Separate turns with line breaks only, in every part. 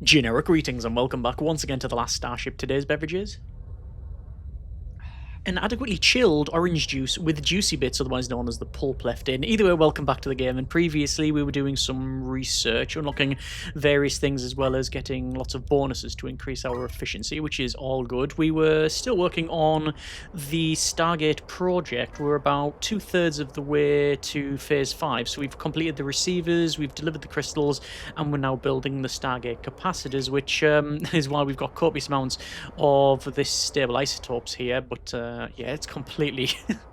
Generic greetings and welcome back once again to the Last Starship. Today's beverages: an adequately chilled orange juice with juicy bits, otherwise known as the pulp, left in. Either way, welcome back to the game. And previously we were doing some research, unlocking various things as well as getting lots of bonuses to increase our efficiency, which is all good. We were still working on the Stargate project. We're about 2/3 of the way to phase 5, so we've completed the receivers, we've delivered the crystals, and we're now building the Stargate capacitors, which is why we've got copious amounts of this stable isotopes here. But yeah, it's completely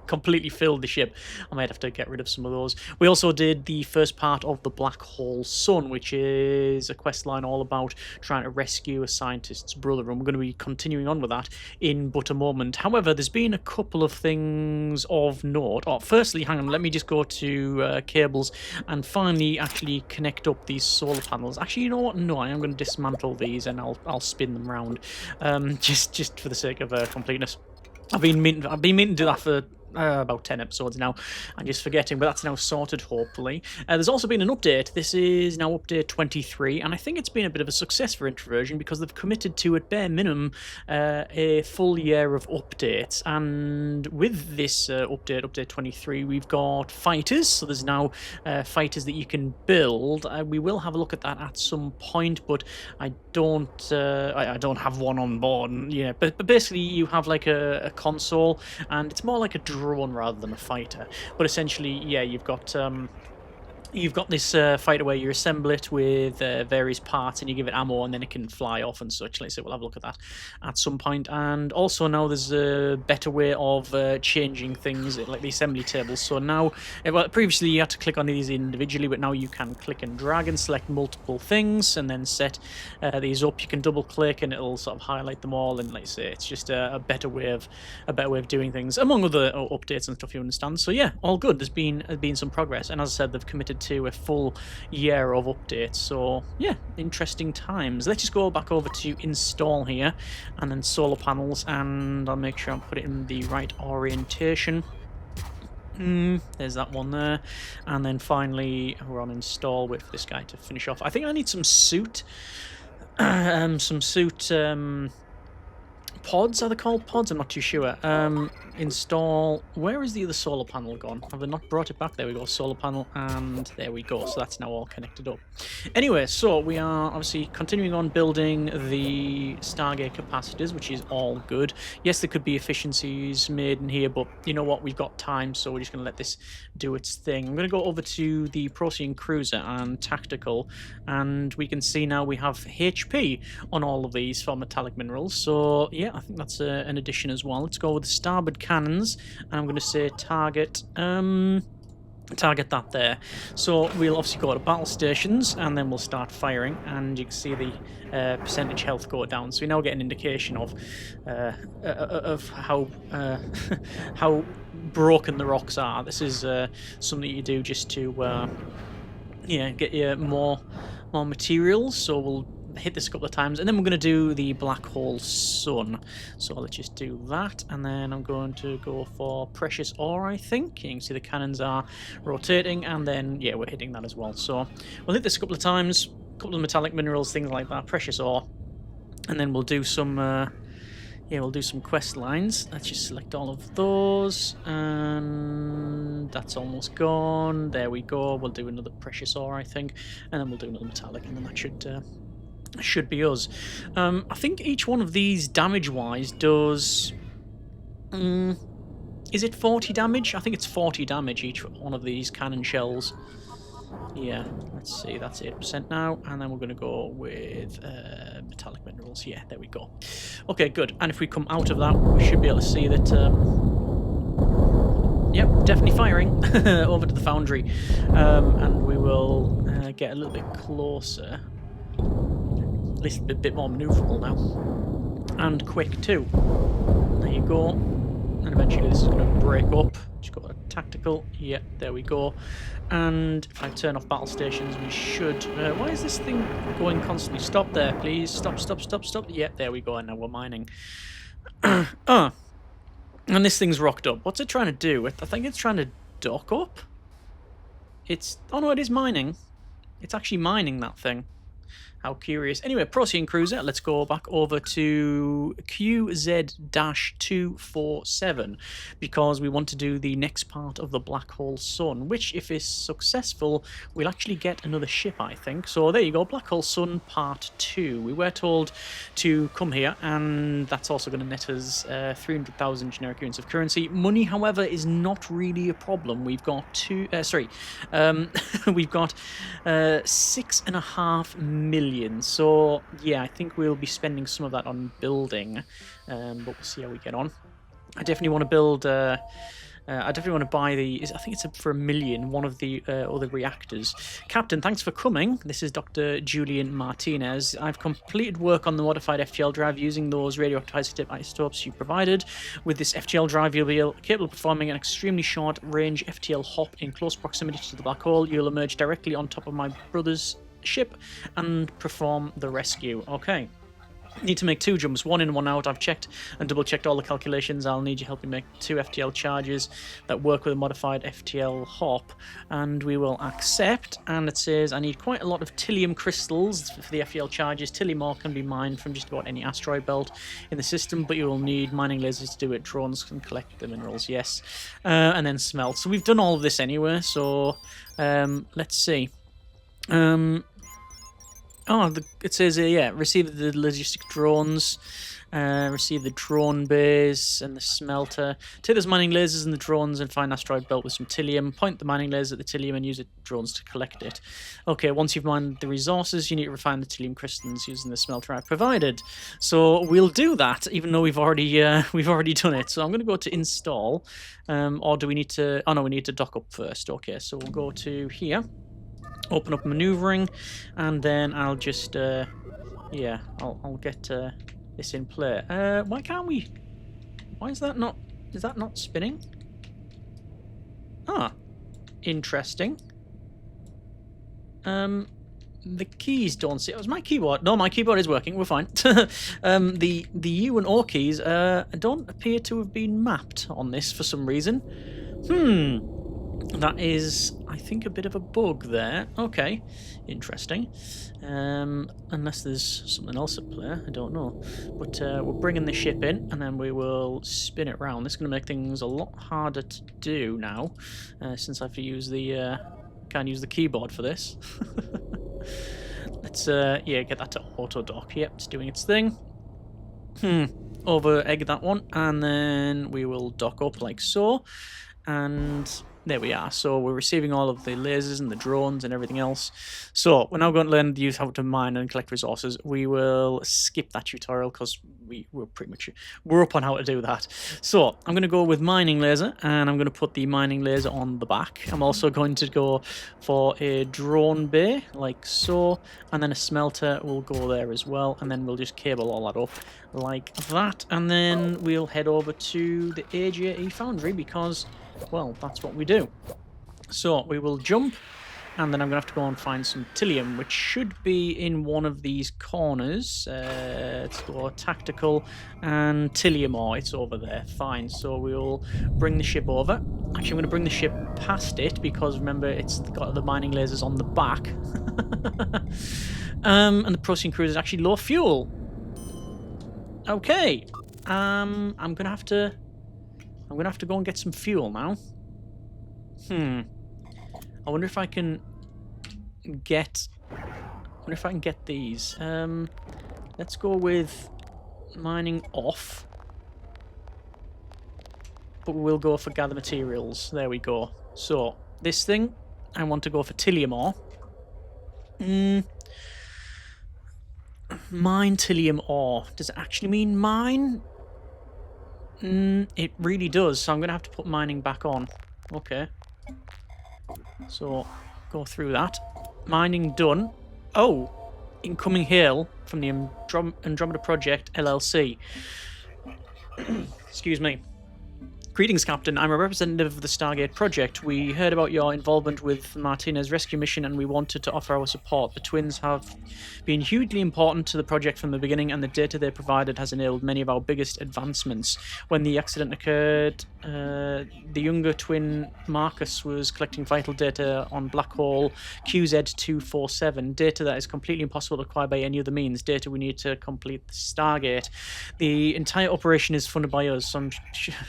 completely filled the ship. I might have to get rid of some of those. We also did the first part of the Black Hole Sun, which is a quest line all about trying to rescue a scientist's brother, and we're going to be continuing on with that in but a moment. However, there's been a couple of things of note. Oh, firstly, hang on, let me just go to cables and finally actually connect up these solar panels. Actually, you know what? No, I am going to dismantle these and I'll spin them round, just for the sake of completeness. I've been meaning to do that for about 10 episodes now. I'm just forgetting, but that's now sorted, hopefully. There's also been an update. This is now update 23, and I think it's been a bit of a success for Introversion because they've committed to, at bare minimum, a full year of updates. And with this update 23, we've got fighters. So there's now fighters that you can build. We will have a look at that at some point, but I don't have one on board. Yeah, but basically you have like a console, and it's more like a drone rather than a fighter. But essentially, yeah, you've got this fighter where you assemble it with various parts and you give it ammo and then it can fly off and such. So we'll have a look at that at some point. And also now there's a better way of changing things, like the assembly tables. So now, well, previously you had to click on these individually, but now you can click and drag and select multiple things and then set these up. You can double click and it'll sort of highlight them all. And like I say, it's just a better way of doing things, among other updates and stuff, you understand. So yeah, all good. There's been some progress, and as I said, they've committed to a full year of updates. So yeah, interesting times. Let's just go back over to install here and then solar panels, and I'll make sure I put it in the right orientation. There's that one there, and then finally we're on install. Wait for this guy to finish off. I think I need some suit pods. Are they called pods? I'm not too sure. Install. Where is the other solar panel gone? Have they not brought it back? There we go, solar panel, and there we go. So that's now all connected up. Anyway, so we are obviously continuing on building the Stargate capacitors, which is all good. Yes, there could be efficiencies made in here, but you know what? We've got time, so we're just going to let this do its thing. I'm going to go over to the Procedurally Cruiser and Tactical, and we can see now we have HP on all of these for metallic minerals. So yeah, I think that's an addition as well. Let's go with the starboard cannons, and I'm going to say target that there. So we'll obviously go to battle stations and then we'll start firing, and you can see the percentage health go down. So we now get an indication of how how broken the rocks are. This is something you do just to yeah, get you more materials. So we'll hit this a couple of times, and then we're going to do the Black Hole Sun. So let's just do that, and then I'm going to go for precious ore. I think you can see the cannons are rotating, and then yeah, we're hitting that as well. So we'll hit this a couple of times, a couple of metallic minerals, things like that, precious ore, and then we'll do some we'll do some quest lines. Let's just select all of those, and that's almost gone. There we go. We'll do another precious ore, I think, and then we'll do another metallic, and then that should be us. I think each one of these damage-wise does... is it 40 damage? I think it's 40 damage each one of these cannon shells. Yeah, let's see, that's 8% now, and then we're going to go with metallic minerals. Yeah, there we go. Okay, good. And if we come out of that, we should be able to see that... yep, definitely firing over to the foundry. And we will get a little bit closer. At least a bit more manoeuvrable now, and quick too. There you go, and eventually this is going to break up. Just go to tactical. Yeah, there we go. And if I turn off battle stations, we should. Why is this thing going constantly? Stop there, please. Stop. Yeah, there we go. And now we're mining. And this thing's rocked up. What's it trying to do? I think it's trying to dock up. Oh no, it is mining. It's actually mining that thing. How curious. Anyway, Procyon Cruiser, let's go back over to QZ-247 because we want to do the next part of the Black Hole Sun, which, if is successful, we'll actually get another ship, I think. So there you go, Black Hole Sun Part 2. We were told to come here, and that's also going to net us 300,000 generic units of currency. Money, however, is not really a problem. We've got we've got 6.5 million. So yeah, I think we'll be spending some of that on building, but we'll see how we get on. I definitely want to build. I definitely want to buy the. I think it's for 1 million. One of the other reactors. Captain, thanks for coming. This is Dr. Julian Martinez. I've completed work on the modified FTL drive using those radioactive isotopes you provided. With this FTL drive, you'll be capable of performing an extremely short-range FTL hop in close proximity to the black hole. You'll emerge directly on top of my brother's ship and perform the rescue. Okay. Need to make 2 jumps, 1 in, 1 out. I've checked and double-checked all the calculations. I'll need you help me make 2 FTL charges that work with a modified FTL hop, and we will accept. And it says I need quite a lot of Tillium crystals for the FTL charges. Tillium ore can be mined from just about any asteroid belt in the system, but you will need mining lasers to do it. Drones can collect the minerals, yes, and then smelt. So we've done all of this anyway. So let's see. It says yeah, receive the logistic drones, receive the drone base and the smelter. Take those mining lasers and the drones and find asteroid belt with some Tillium. Point the mining laser at the Tillium and use the drones to collect it. Okay, once you've mined the resources, you need to refine the Tillium crystals using the smelter I provided. So we'll do that, even though we've already done it. So I'm going to go to install, or do we need to? Oh no, we need to dock up first. Okay, so we'll go to here. Open up maneuvering, and then I'll just yeah, I'll get this in play. Why can't we? Why is that not? Is that not spinning? Ah, interesting. The keys don't see. It was my keyboard. No, my keyboard is working. We're fine. The U and O keys don't appear to have been mapped on this for some reason. That is, I think, a bit of a bug there. Okay, interesting. Unless there's something else at play, I don't know. But we're bringing the ship in, and then we will spin it round. This is going to make things a lot harder to do now, since I have to use the can't use the keyboard for this. Let's yeah, get that to auto dock. Yep, it's doing its thing. Over egg that one, and then we will dock up like so, and there we are. So we're receiving all of the lasers and the drones and everything else. So we're now going to learn to use how to mine and collect resources. We will skip that tutorial because we're up on how to do that. So I'm going to go with mining laser, and I'm going to put the mining laser on the back. I'm also going to go for a drone bay like so, and then a smelter will go there as well, and then we'll just cable all that up like that, and then we'll head over to the AJE foundry because, well, that's what we do. So we will jump, and then I'm going to have to go and find some Tillium, which should be in one of these corners. Let's go tactical and Tillium ore. It's over there. Fine. So we'll bring the ship over. Actually, I'm going to bring the ship past it because, remember, it's got the mining lasers on the back. And the Procyon cruiser is actually low fuel. Okay. I'm going to have to go and get some fuel now. I wonder if I can get these. Let's go with mining off. But we'll go for gather materials. There we go. So this thing, I want to go for Tillium ore. Mine Tillium ore. Does it actually mean mine? It really does, so I'm going to have to put mining back on. Okay. So, go through that. Mining done. Oh! Incoming hail from the Andromeda Project, LLC. Excuse me. Greetings, Captain. I'm a representative of the Stargate project. We heard about your involvement with Martina's rescue mission and we wanted to offer our support. The twins have been hugely important to the project from the beginning, and the data they provided has enabled many of our biggest advancements. When the accident occurred, the younger twin Marcus was collecting vital data on black hole QZ247, data that is completely impossible to acquire by any other means, data we need to complete the Stargate. The entire operation is funded by us, so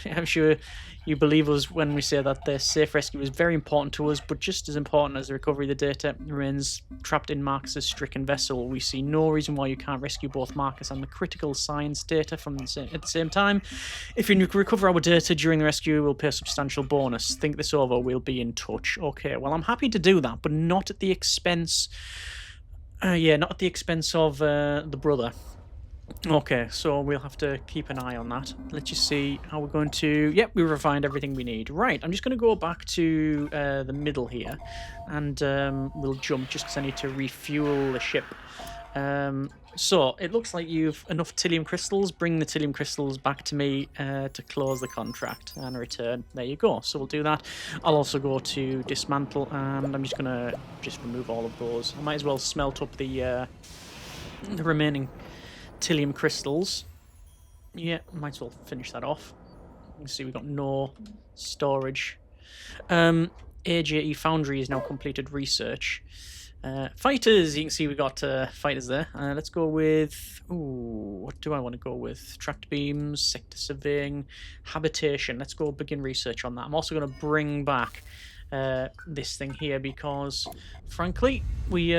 I'm sure you believe us when we say that their safe rescue is very important to us, but just as important as the recovery of the data remains trapped in Marcus's stricken vessel. We see no reason why you can't rescue both Marcus and the critical science data at the same time. If you recover our data during the rescue, we'll pay a substantial bonus. Think this over, we'll be in touch. Okay, well, I'm happy to do that, but not at the expense... not at the expense of the brother. Okay, so we'll have to keep an eye on that. Let's just see how we're going to... Yep, we refined everything we need. Right, I'm just going to go back to the middle here, and we'll jump just because I need to refuel the ship. So, it looks like you've enough Tilium crystals. Bring the Tilium crystals back to me to close the contract and return. There you go. So we'll do that. I'll also go to dismantle, and I'm just going to remove all of those. I might as well smelt up the remaining Tilium crystals. Yeah, might as well finish that off. You can see we've got no storage. AJE Foundry is now completed research. Fighters, you can see we got fighters there. Let's go with... Ooh, what do I want to go with? Tracked beams, sector surveying, habitation. Let's go begin research on that. I'm also going to bring back this thing here because, frankly, we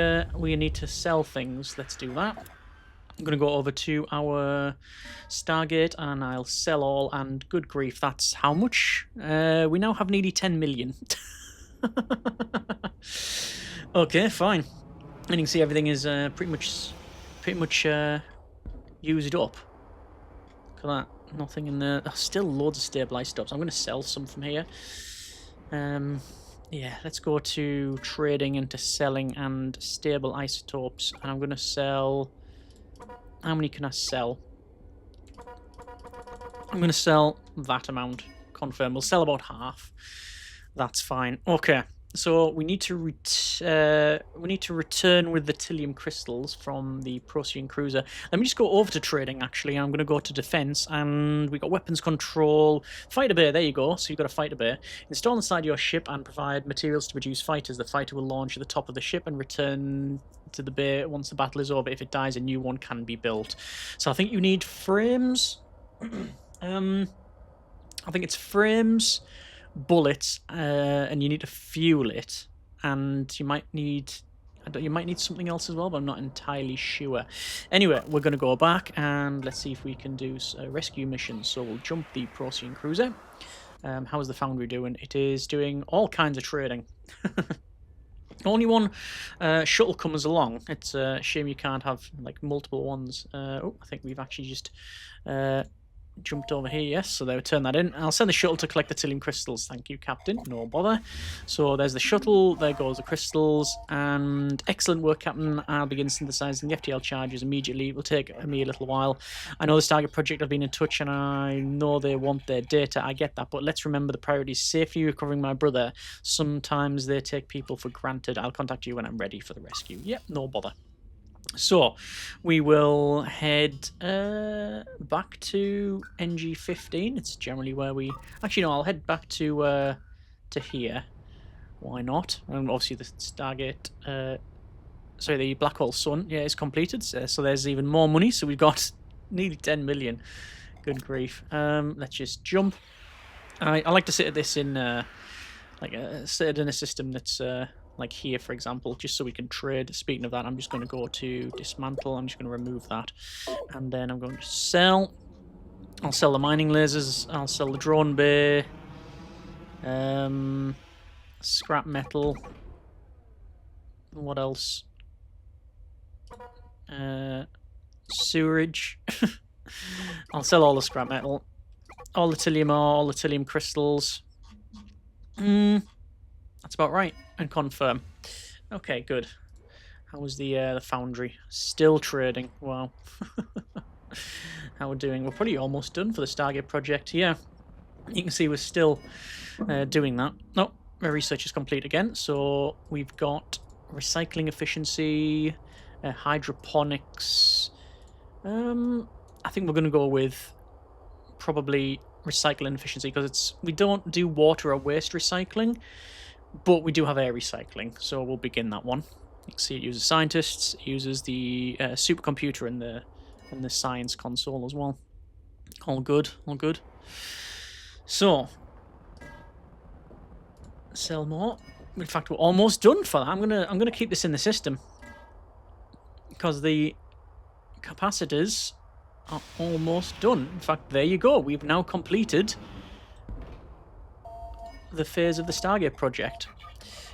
need to sell things. Let's do that. I'm going to go over to our Stargate and I'll sell all, and good grief, that's how much? We now have nearly 10 million. Okay, fine. And you can see everything is pretty much used up. Look at that, nothing in there. There's still loads of stabilized stops. I'm going to sell some from here. Yeah, let's go to trading into selling and stable isotopes, and I'm going to sell... How many can I sell? I'm going to sell that amount. Confirm. We'll sell about half. That's fine. Okay. So we need to return with the Tilium crystals from the Procyon cruiser. Let me just go over to trading. Actually, I'm going to go to defense, and we got weapons control, fighter bay. There you go. So you've got a fighter bay. Install inside your ship and provide materials to produce fighters. The fighter will launch at the top of the ship and return to the bay once the battle is over. If it dies, a new one can be built. So I think you need frames. I think it's frames, bullets, and you need to fuel it, and you might need something else as well, but I'm not entirely sure. Anyway, we're going to go back and let's see if we can do a rescue mission. So we'll jump the Procyon cruiser. How is the Foundry doing? It is doing all kinds of trading. Only one shuttle comes along. It's a shame you can't have like multiple ones. Oh, I think we've actually just jumped over here. Yes, so they would turn that in. I'll send the shuttle to collect the Tilium crystals. Thank you, Captain. No bother. So there's the shuttle. There goes the crystals. And excellent work, Captain. I'll begin synthesizing the FTL charges immediately. It will take me a little while. I know the Stargate project have been in touch, and I know they want their data. I get that, but let's remember the priority is safely recovering my brother. Sometimes they take people for granted. I'll contact you when I'm ready for the rescue. Yep, no bother. So, we will head back to NG-15. It's generally where we... Actually, no, I'll head back to here. Why not? And obviously the Stargate... sorry, the Black Hole Sun, yeah, is completed. So there's even more money. So we've got nearly 10 million. Good grief. Let's just jump. I like to sit at this in... sit in a system that's... like here, for example, just so we can trade. Speaking of that, I'm just going to go to dismantle. I'm just going to remove that. And then I'm going to sell. I'll sell the mining lasers. I'll sell the drone bay. Scrap metal. What else? Sewerage. I'll sell all the scrap metal. All the Tilium ore, all the Tilium crystals. That's about right. And confirm. Okay, good. How was the Foundry? Still trading. Wow. How we're doing. We're probably almost done for the Stargate project here. You can see we're still doing that. No, my research is complete again. So we've got recycling efficiency, hydroponics. I think we're going to go with probably recycling efficiency because we don't do water or waste recycling, but we do have air recycling. So we'll begin that one. You can see it uses scientists, it uses the supercomputer and the science console as well. All good, all good. So, sell more. In fact, we're almost done for that. I'm gonna keep this in the system because the capacitors are almost done. In fact, there you go. We've now completed the phase of the Stargate project.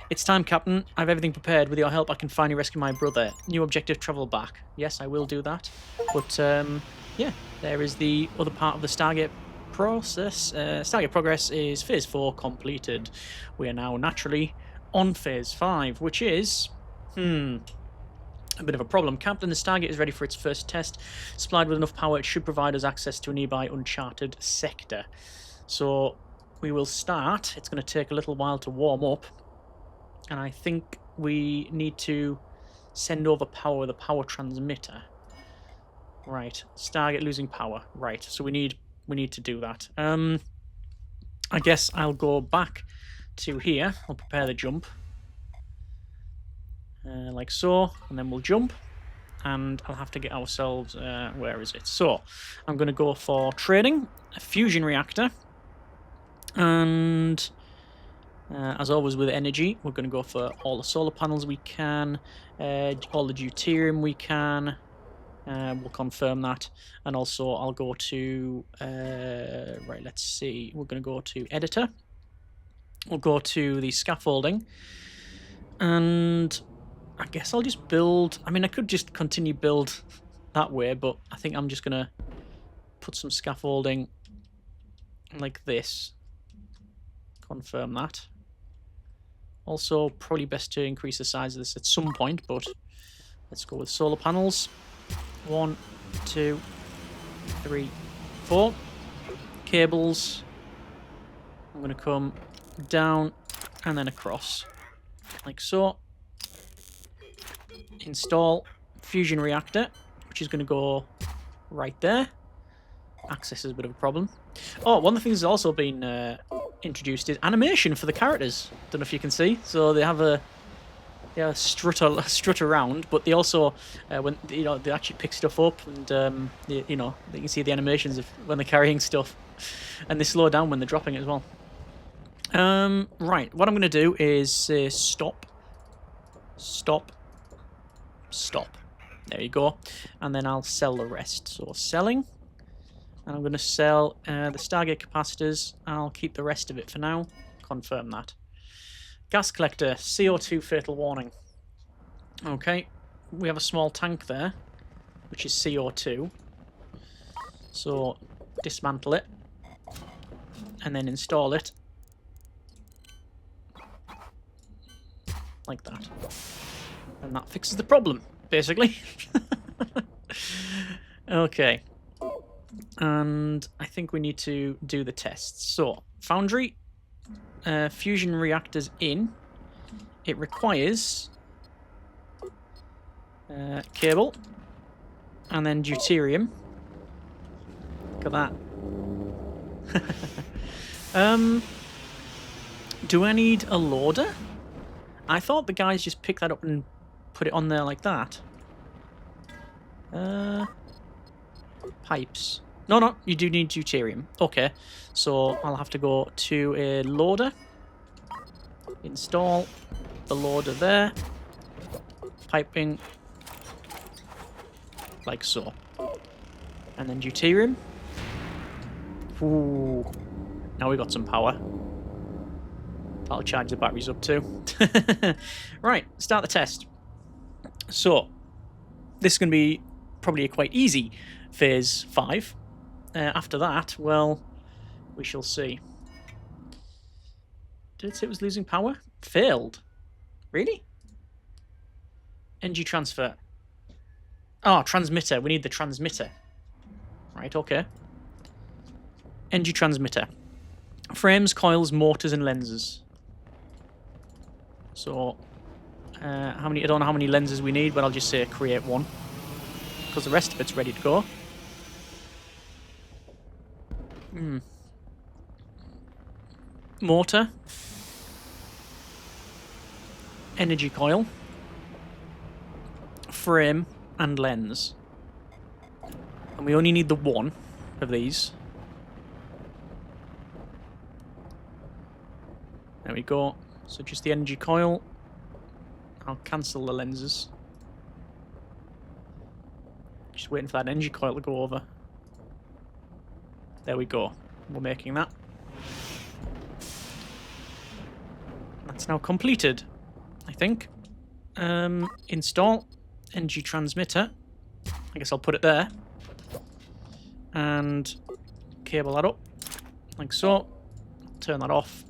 It's time, Captain. I have everything prepared. With your help, I can finally rescue my brother. New objective, travel back. Yes, I will do that. But, yeah, there is the other part of the Stargate process. Stargate progress is Phase 4 completed. We are now naturally on Phase 5, which is... a bit of a problem. Captain, the Stargate is ready for its first test. Supplied with enough power, it should provide us access to a nearby uncharted sector. So, we will start. It's going to take a little while to warm up. And I think we need to send over power with a power transmitter. Right. Stargate losing power. Right. So we need to do that. I guess I'll go back to here. I'll prepare the jump. Like so. And then we'll jump. And I'll have to get ourselves... where is it? So, I'm going to go for training. A fusion reactor. And... as always with energy, we're going to go for all the solar panels we can, all the deuterium we can. We'll confirm that. And also I'll go to... right, let's see. We're going to go to editor. We'll go to the scaffolding. And I guess I'll just build... I mean, I could just continue build that way, but I think I'm just going to put some scaffolding like this. Confirm that. Also, probably best to increase the size of this at some point, but let's go with solar panels. 1, 2, 3, 4. Cables. I'm going to come down and then across, like so. Install fusion reactor, which is going to go right there. Access is a bit of a problem. Oh, one of the things that's also been introduced is animation for the characters. Don't know if you can see. So they have a strut around, but they also when they actually pick stuff up, and you can see the animations of when they're carrying stuff, and they slow down when they're dropping it as well. Right, what I'm going to do is say stop, stop, stop. There you go, and then I'll sell the rest. So selling. And I'm going to sell the Stargate capacitors. I'll keep the rest of it for now. Confirm that. Gas collector, CO2 fatal warning. Okay, we have a small tank there, which is CO2. So, dismantle it. And then install it. Like that. And that fixes the problem, basically. Okay. And I think we need to do the tests. So, foundry, fusion reactors in. It requires cable, and then deuterium. Look at that. Do I need a loader? I thought the guys just picked that up and put it on there like that. Pipes. No, you do need deuterium. Okay, so I'll have to go to a loader. Install the loader there. Piping. Like so. And then deuterium. Ooh. Now we got some power. That'll charge the batteries up too. Right, start the test. So, this is going to be probably a quite easy phase 5. After that, well, we shall see. Did it say it was losing power? Failed. Really? NG transfer. Oh, transmitter. We need the transmitter. Right, okay. NG transmitter. Frames, coils, motors, and lenses. So, how many? I don't know how many lenses we need, but I'll just say create one, because the rest of it's ready to go. Motor, energy coil, frame, and lens. And we only need the one of these. There we go. So just the energy coil. I'll cancel the lenses. Just waiting for that energy coil to go over. There we go. We're making that. That's now completed, I think. Install energy transmitter. I guess I'll put it there. And cable that up, like so. Turn that off.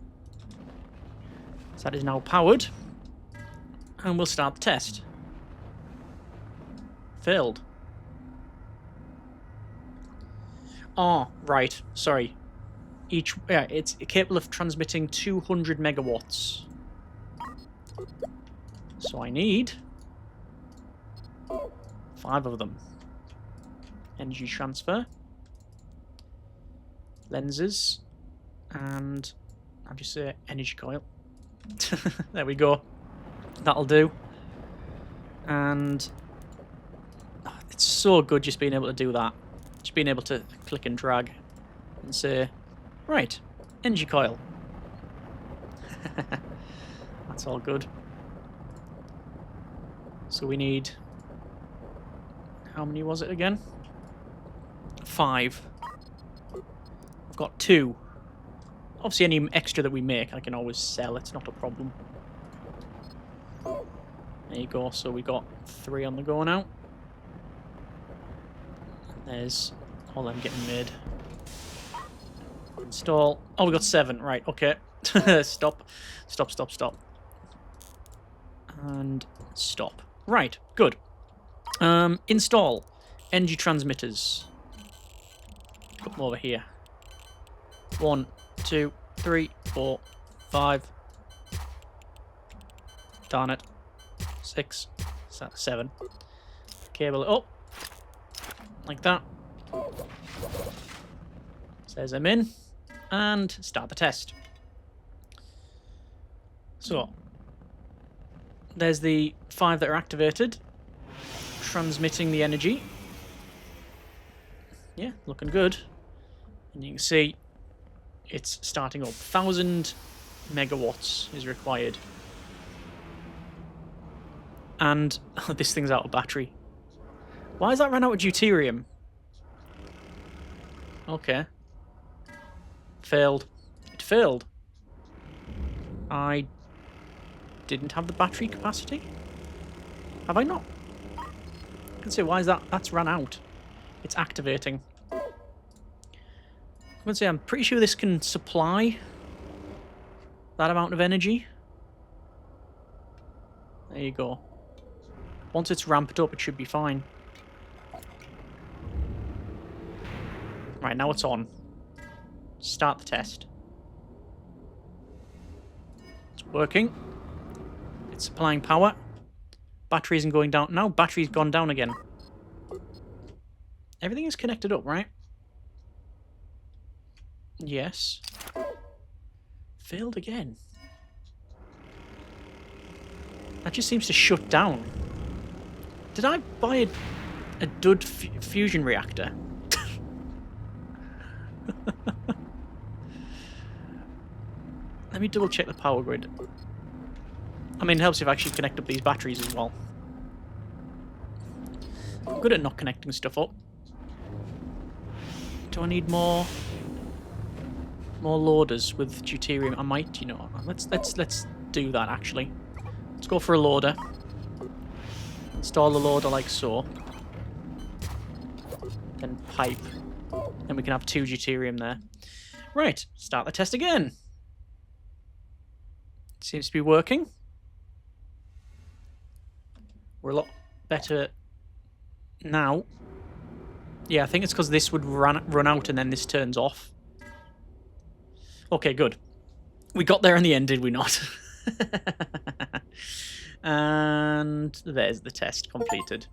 So that is now powered. And we'll start the test. Failed. Oh, right. Sorry. It's capable of transmitting 200 megawatts. So I need 5 of them. Energy transfer. Lenses. And I'll just say energy coil. There we go. That'll do. And it's so good just being able to do that. Just being able to click and drag and say, right, energy coil. That's all good. So we need, how many was it again? 5. I've got 2. Obviously any extra that we make I can always sell, it's not a problem. There you go, so we got 3 on the go now. There's all them getting made. Install. Oh, we got 7. Right, okay. Stop. Stop, stop, stop. And stop. Right, good. Install energy transmitters. Put them over here. 1, 2, 3, 4, 5. Darn it. 6. 7. Cable it up. Like that. Says I'm in. And start the test. So, there's the 5 that are activated. Transmitting the energy. Yeah, looking good. And you can see it's starting up. 1,000 megawatts is required. And this thing's out of battery. Why has that run out of deuterium? Okay. Failed. It failed. I didn't have the battery capacity? Have I not? I can say, why is that? That's run out. It's activating. I'm going to say, I'm pretty sure this can supply that amount of energy. There you go. Once it's ramped up, it should be fine. Right, now it's on. Start the test. It's working. It's supplying power. Battery isn't going down. Now battery's gone down again. Everything is connected up, right? Yes. Failed again. That just seems to shut down. Did I buy a dud fusion reactor? Let me double check the power grid. I mean, it helps if I actually connect up these batteries as well. I'm good at not connecting stuff up. Do I need more loaders with deuterium? I might, you know. Let's do that actually. Let's go for a loader. Install the loader like so. Then pipe. Then we can have 2 deuterium there. Right, start the test again. Seems to be working. We're a lot better now. Yeah, I think it's because this would run out and then this turns off. Okay, good. We got there in the end, did we not? And there's the test completed.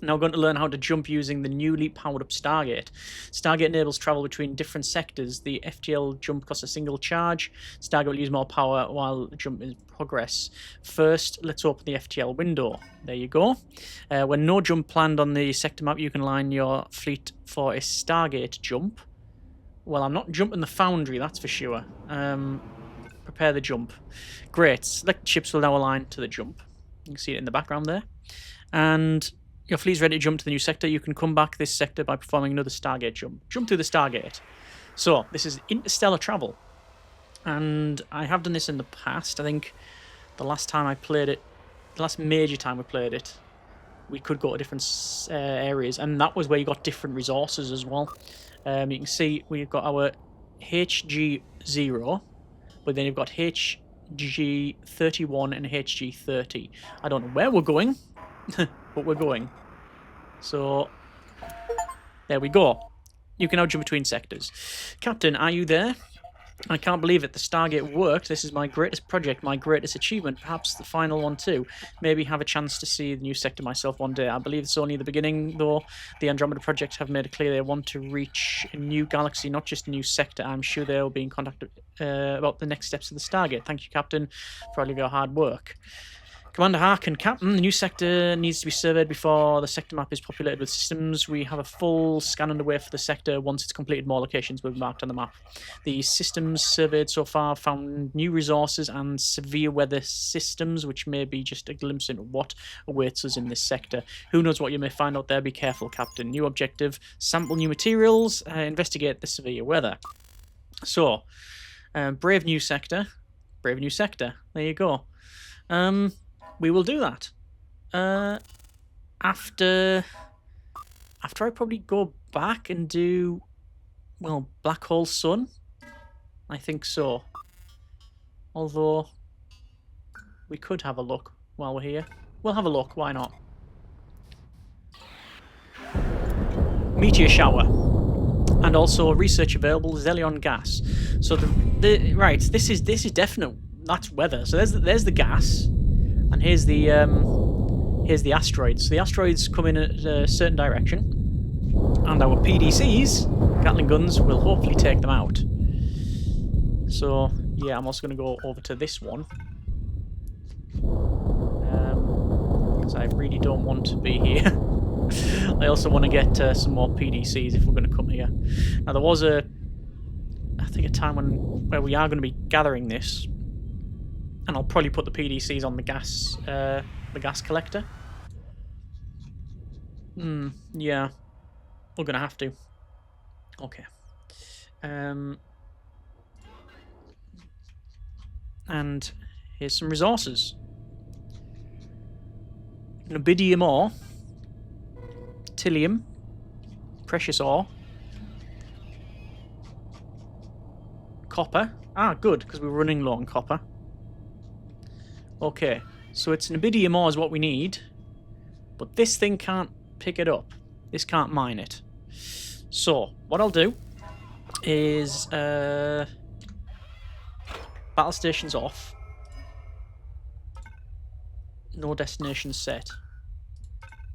Now we're going to learn how to jump using the newly powered up Stargate. Stargate enables travel between different sectors. The FTL jump costs a single charge. Stargate will use more power while the jump is in progress. First, let's open the FTL window. There you go. When no jump planned on the sector map, you can line your fleet for a Stargate jump. Well, I'm not jumping the Foundry, that's for sure. Prepare the jump. Great. Select ships will now align to the jump. You can see it in the background there. And your fleet's ready to jump to the new sector. You can come back this sector by performing another Stargate jump. Jump through the Stargate. So, this is interstellar travel. And I have done this in the past. I think the last time I played it, the last major time we played it, we could go to different areas. And that was where you got different resources as well. You can see we've got our HG0, but then you've got HG31 and HG30. I don't know where we're going, but we're going. So, there we go. You can now jump between sectors. Captain, are you there? I can't believe it. The Stargate worked. This is my greatest project, my greatest achievement, perhaps the final one too. Maybe have a chance to see the new sector myself one day. I believe it's only the beginning, though. The Andromeda Project have made it clear they want to reach a new galaxy, not just a new sector. I'm sure they'll be in contact about the next steps of the Stargate. Thank you, Captain, for all of your hard work. Commander Harkin, Captain, the new sector needs to be surveyed before the sector map is populated with systems. We have a full scan underway for the sector. Once it's completed, more locations will be marked on the map. The systems surveyed so far found new resources and severe weather systems, which may be just a glimpse into what awaits us in this sector. Who knows what you may find out there? Be careful, Captain. New objective, sample new materials, investigate the severe weather. So, brave new sector. Brave new sector. There you go. We will do that. After I probably go back and do, well, Black Hole Sun. I think so. Although, we could have a look while we're here. We'll have a look, why not? Meteor shower. And also research available, Zelion gas. So right, this is definite. That's weather. So there's the gas. And here's the asteroids. So the asteroids come in a certain direction, and our PDCs, Gatling guns, will hopefully take them out. So yeah, I'm also going to go over to this one, because I really don't want to be here. I also want to get some more PDCs if we're going to come here. Now there was I think a time where we are going to be gathering this. And I'll probably put the PDCs on the gas collector. Yeah. We're gonna have to. Okay. And here's some resources. Nubidium ore. Tillium. Precious ore. Copper. Ah, good, because we're running low on copper. Okay, so it's Nubidium ore is what we need, but this thing can't pick it up. This can't mine it. So, what I'll do is battle station's off. No destination set.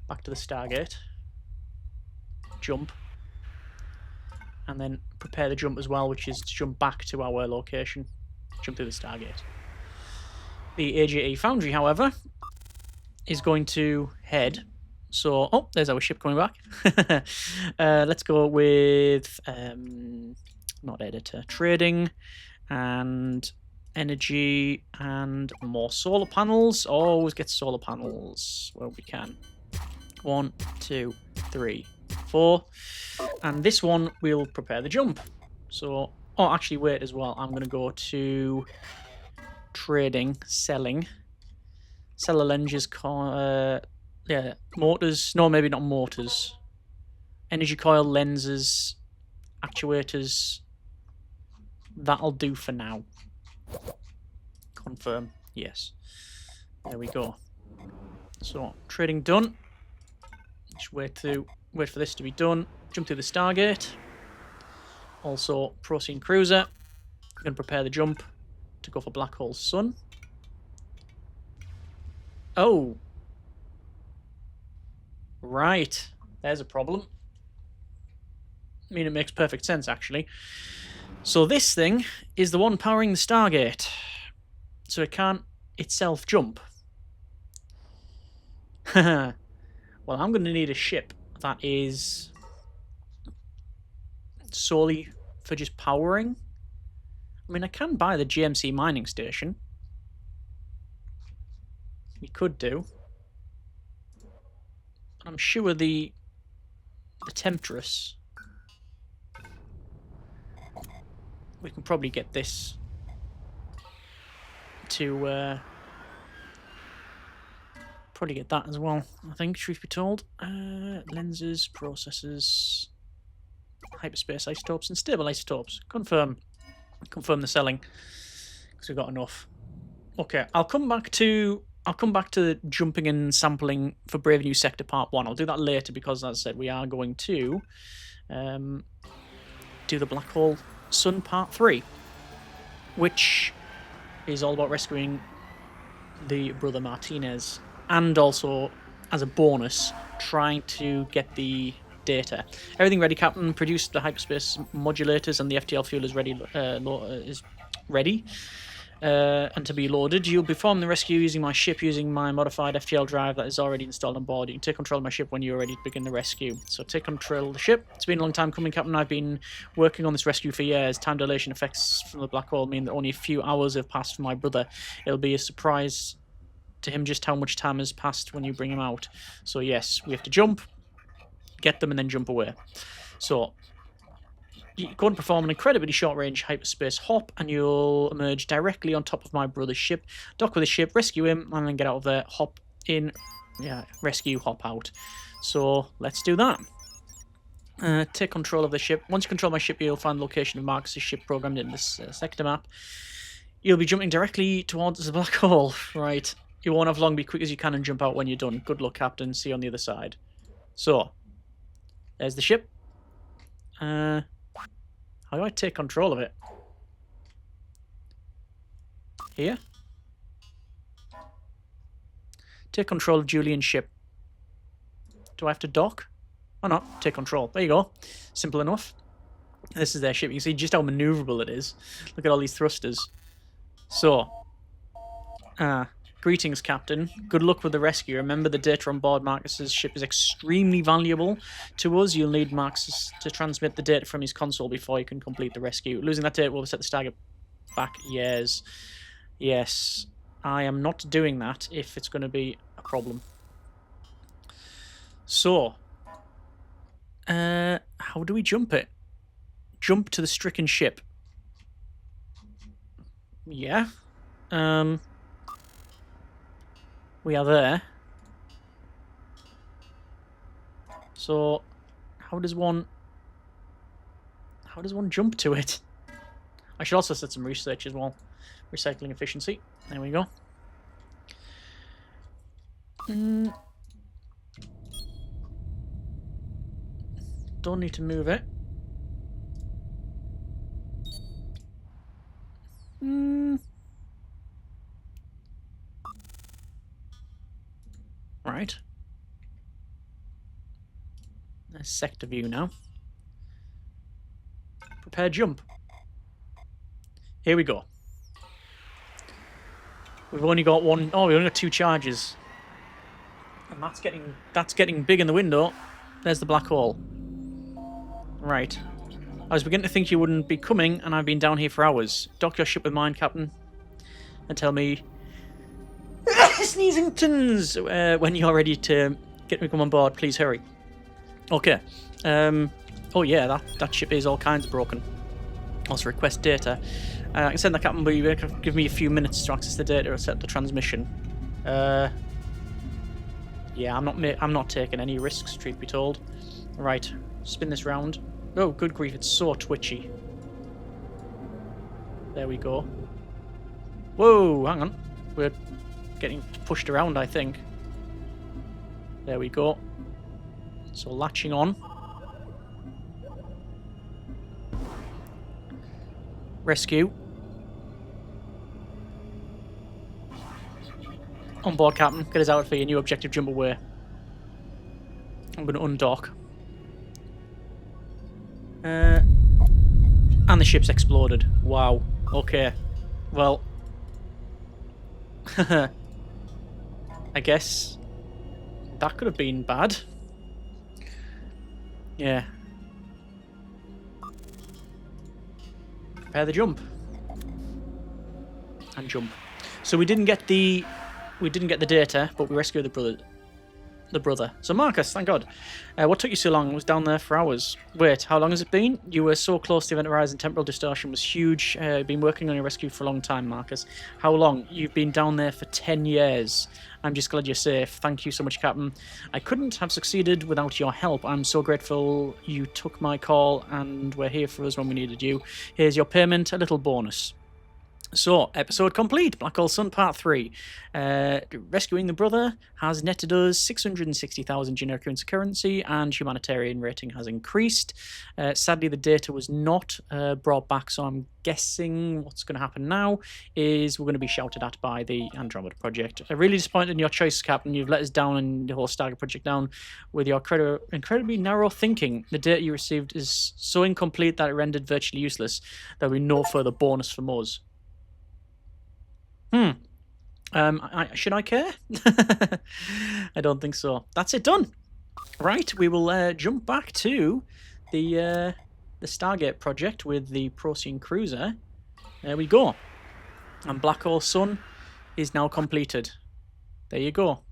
Back to the Stargate. Jump. And then prepare the jump as well, which is to jump back to our location. Jump through the Stargate. The AJE Foundry, however, is going to head. So, oh, there's our ship coming back. Let's go with, not editor, trading and energy and more solar panels. Always get solar panels where we can. 1, 2, 3, 4. And this one, we'll prepare the jump. So, oh, actually, wait as well. I'm going to go to trading, selling. Seller lenses, yeah, motors. No, maybe not motors. Energy coil, lenses, actuators. That'll do for now. Confirm. Yes. There we go. So, trading done. Just wait for this to be done. Jump through the Stargate. Also, Procene Cruiser. We're going to prepare the jump to go for Black Hole Sun. Oh. Right. There's a problem. I mean, it makes perfect sense, actually. So this thing is the one powering the Stargate. So it can't itself jump. Well, I'm going to need a ship that is solely for just powering. I mean, I can buy the GMC mining station. We could do. I'm sure the Temptress, we can probably get this to probably get that as well, I think, truth be told. Lenses, processors, hyperspace isotopes, and stable isotopes. Confirm the selling, because we've got enough. Okay, I'll come back to jumping and sampling for Brave New Sector Part 1. I'll do that later because, as I said, we are going to do the Black Hole Sun Part 3, which is all about rescuing the Brother Martinez, and also, as a bonus, trying to get the data. Everything ready, Captain. Produce the hyperspace modulators, and the FTL fuel is ready. Is ready. And to be loaded. You'll perform the rescue using my ship, using my modified FTL drive that is already installed on board. You can take control of my ship when you're ready to begin the rescue. So take control of the ship. It's been a long time coming, Captain. I've been working on this rescue for years. Time dilation effects from the black hole mean that only a few hours have passed for my brother. It'll be a surprise to him just how much time has passed when you bring him out. So yes, we have to jump, get them, and then jump away. So you go and perform an incredibly short-range hyperspace hop, and you'll emerge directly on top of my brother's ship, dock with the ship, rescue him, and then get out of there, hop in, rescue, hop out. So let's do that. Take control of the ship. Once you control my ship, you'll find the location of Marcus's ship programmed in this sector map. You'll be jumping directly towards the black hole. Right. You won't have long. Be quick as you can and jump out when you're done. Good luck, Captain. See you on the other side. So, there's the ship. How do I take control of it? Here? Take control of Julian's ship. Do I have to dock? Or not? Take control. There you go. Simple enough. This is their ship. You can see just how maneuverable it is. Look at all these thrusters. So. Greetings, Captain. Good luck with the rescue. Remember, the data on board Marcus's ship is extremely valuable to us. You'll need Marcus to transmit the data from his console before you can complete the rescue. Losing that data will set the Stargate back years. Yes, I am not doing that if it's going to be a problem. So, how do we jump it? Jump to the stricken ship. Yeah. We are there. So, how does one jump to it? I should also set some research as well. Recycling efficiency. There we go. Don't need to move it. Right. There's sector view now. Prepare jump. Here we go. We've only got one. Oh, we only got 2 charges. And that's getting big in the window. There's the black hole. Right. I was beginning to think you wouldn't be coming, and I've been down here for hours. Dock your ship with mine, Captain, and tell me Sneezingtons when you're ready to get me come on board. Please hurry. Okay. Oh yeah, that ship is all kinds of broken. Also request data. I can send the Captain, but you give me a few minutes to access the data or set the transmission. Yeah, I'm not taking any risks, truth be told. Right, spin this round. Oh, good grief, it's so twitchy. There we go. Whoa, hang on. We're getting pushed around, I think. There we go. So latching on. Rescue. On board, Captain. Get us out for your new objective. Jump away. I'm going to undock. And the ship's exploded. Wow. Okay. Well. I guess that could have been bad. Yeah. Prepare the jump. And jump. So we didn't get the data, but we rescued the brother. So Marcus, thank God. What took you so long? I was down there for hours. Wait, how long has it been? You were so close to the event horizon. Temporal distortion was huge. You've been working on your rescue for a long time, Marcus. How long? You've been down there for 10 years. I'm just glad you're safe. Thank you so much, Captain. I couldn't have succeeded without your help. I'm so grateful you took my call and were here for us when we needed you. Here's your payment, a little bonus. So, episode complete, Black Hole Sun Part 3. Rescuing the brother has netted us 660,000 generic currency and humanitarian rating has increased. Sadly, the data was not brought back, so I'm guessing what's going to happen now is we're going to be shouted at by the Andromeda Project. I'm really disappointed in your choice, Captain. You've let us down and the whole Stargate Project down with your incredibly narrow thinking. The data you received is so incomplete that it rendered virtually useless. There will be no further bonus from us. Should I care? I don't think so. That's it done. Right, we will jump back to the Stargate project with the Procyon cruiser. There we go. And Black Hole Sun is now completed. There you go.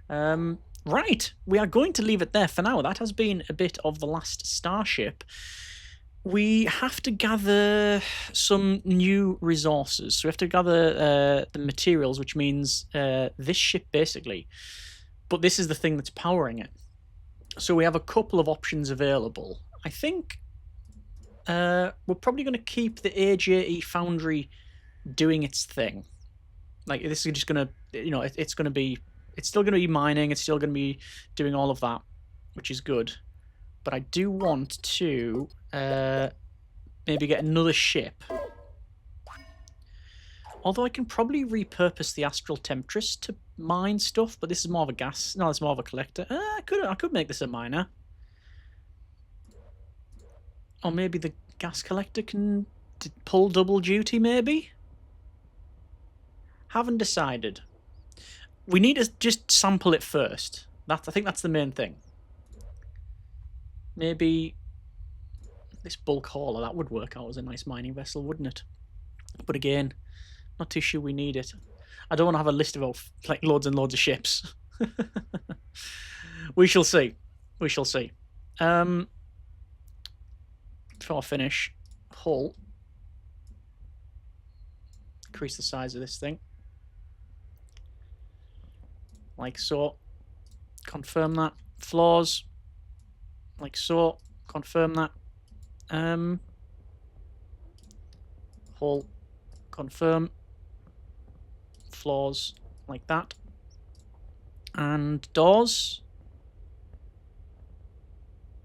Right, we are going to leave it there for now. That has been a bit of the Last Starship. We have to gather some new resources. So we have to gather the materials, which means this ship basically. But this is the thing that's powering it. So we have a couple of options available. I think we're probably going to keep the AJE Foundry doing its thing. Like, this is just going to, you know, it's still going to be mining. It's still going to be doing all of that, which is good. But I do want to maybe get another ship. Although I can probably repurpose the Astral Temptress to mine stuff, but this is more of a gas. No, it's more of a collector. I could make this a miner. Or maybe the gas collector can pull double duty, maybe? Haven't decided. We need to just sample it first. I think that's the main thing. Maybe this bulk hauler, that would work out as a nice mining vessel, wouldn't it? But again, not too sure we need it. I don't want to have a list of like loads and loads of ships. We shall see. We shall see. Before I finish, hull. Increase the size of this thing. Like so. Confirm that. Floors. Like so. Confirm that. Hull. Confirm. Floors. Like that. And doors.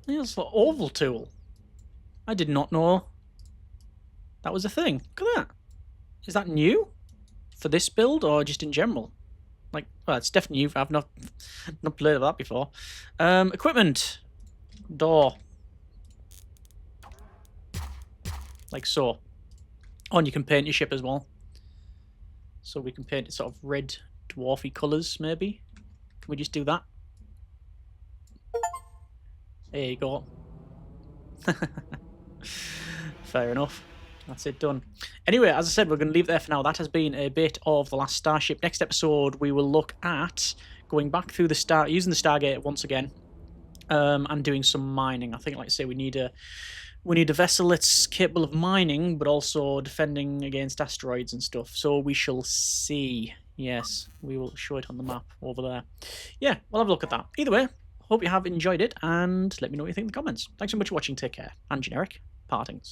It's an oval tool. I did not know that was a thing. Look at that. Is that new for this build or just in general? Like, well, it's definitely new. I've not played with that before. Equipment. Door. Like so. Oh, and you can paint your ship as well. So we can paint it sort of red dwarfy colours, maybe. Can we just do that? There you go. Fair enough. That's it done. Anyway, as I said, we're going to leave it there for now. That has been a bit of The Last Starship. Next episode, we will look at going back through the using the Stargate once again, and doing some mining. I think, like I say, we need a vessel that's capable of mining, but also defending against asteroids and stuff. So we shall see. Yes, we will show it on the map over there. Yeah, we'll have a look at that. Either way, hope you have enjoyed it, and let me know what you think in the comments. Thanks so much for watching. Take care. And generic partings.